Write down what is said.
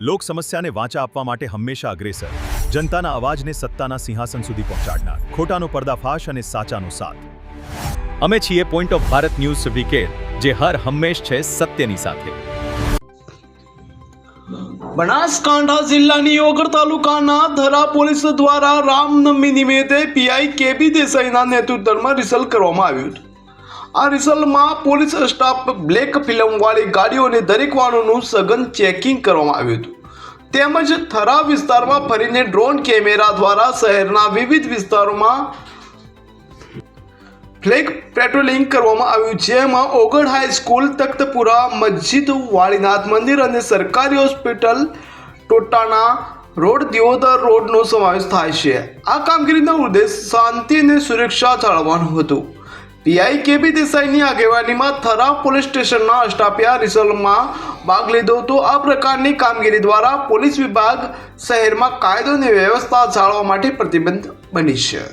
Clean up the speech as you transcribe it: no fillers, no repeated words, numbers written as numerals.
લોક સમસ્યાને વાચા આપવા માટે હંમેશા અગ્રેસર, જનતાના અવાજને સત્તાના સિંહાસન સુધી પહોંચાડનાર, ખોટાનો પર્દાફાશ અને સાચાનો સાથ. અમે છીએ point of Bharat news syndicate, જે હર હંમેશ છે સત્યની સાથે. બનાસકાંઠા જિલ્લાની ઓગળ તાલુકાના ધરા પોલીસ દ્વારા રામનવમી નિમિત્તે પીઆઈ કેબી દેસાઈના નેતૃત્વમાં રિસલ કરવામાં આવ્યું હતું. આ રિસલમાં પોલીસ સ્ટાફ બ્લેક ફિલ્મવાળી ગાડીઓ અને દરેક વાહનોનું સઘન ચેકિંગ કરવામાં આવ્યું હતું. તેમજ થરા વિસ્તારમાં ફરીને ડ્રોન કેમેરા દ્વારા શહેરના વિવિધ વિસ્તારોમાં ફ્લેગ પેટ્રોલિંગ કરવામાં આવ્યું, જેમાં ઓગળ હાઈસ્કૂલ, તખ્તપુરા મસ્જિદ, વાળીનાથ મંદિર અને સરકારી હોસ્પિટલ ટોટાના રોડ, દિયોદર રોડનો સમાવેશ થાય છે. આ કામગીરીનો ઉદ્દેશ શાંતિ અને સુરક્ષા જાળવવાનો હતો. પીઆઈ કેબી દેસાઈની આગેવાનીમાં થરા પોલીસ સ્ટેશનના સ્ટાફે આ રિસલમાં ભાગ લીધો હતો. આ પ્રકારની કામગીરી દ્વારા પોલીસ વિભાગ શહેરમાં કાયદો અને વ્યવસ્થા જાળવવા માટે પ્રતિબદ્ધ બની છે.